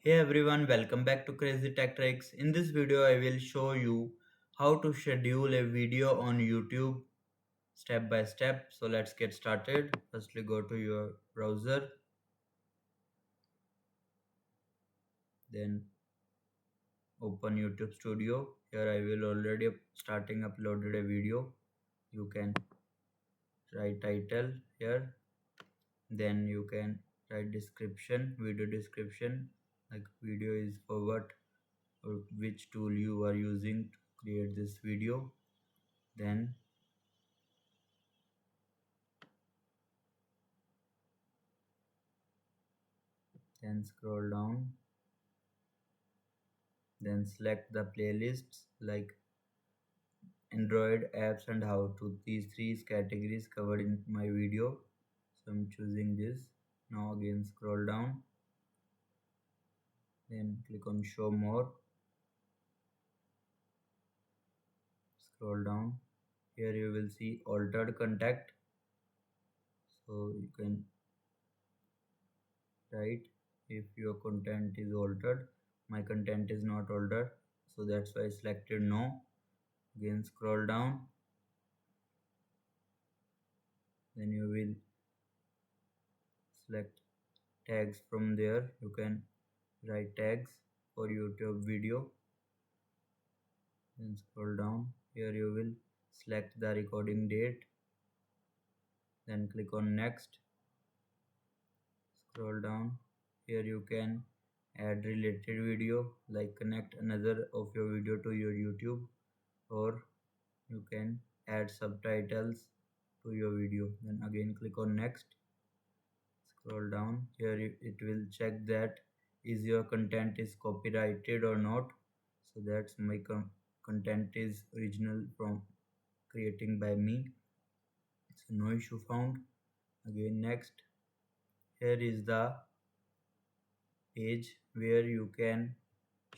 Hey everyone, welcome back to Crazy Tech Tricks. In this video, I will show you how to schedule a video on YouTube step by step. So let's get started. Firstly, go to your browser, then open YouTube Studio. Here I will already starting uploaded a video. You can write title here, then you can write description, video description, like video is for what or which tool you are using to create this video. Then scroll down, then select the playlists like Android apps and how to. These three categories covered in my video, so I'm choosing this. Now again scroll down, then click on show more, scroll down. Here you will see altered contact, so you can write if your content is altered. My content is not altered, so that's why I selected no. Again scroll down, then you will select tags. From there you can write tags for YouTube video. Then scroll down, here you will select the recording date, then click on next. Scroll down, here you can add related video, like connect another of your video to your YouTube, or you can add subtitles to your video. Then again click on next. Scroll down, here it will check that is your content is copyrighted or not. So that's my content is original from creating by me, so no issue found. Again next. Here is the page where you can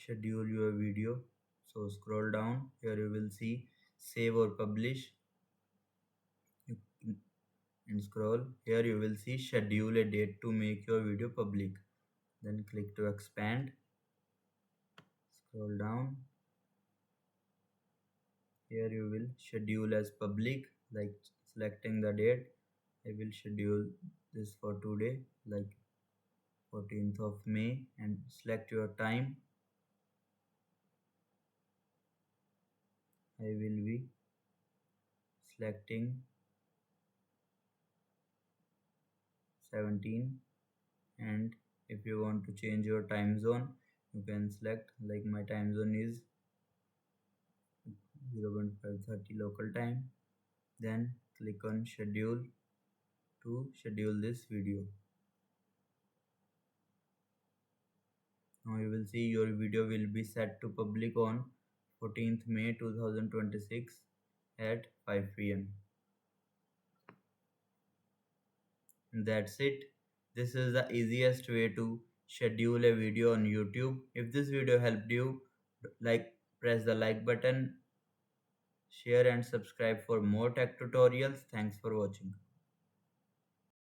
schedule your video. So scroll down, here you will see save or publish. And scroll, here you will see schedule a date to make your video public. Then click to expand. Scroll down, here you will schedule as public, like selecting the date. I will schedule this for today, like 14th of May, and select your time. I will be selecting 17, and if you want to change your time zone, you can select, like my time zone is 0.5:30 local time. Then click on schedule to schedule this video. Now you will see your video will be set to public on 14th May 2026 at 5 p.m. And that's it. This is the easiest way to schedule a video on YouTube. If this video helped you, like press the like button, share and subscribe for more tech tutorials. Thanks for watching.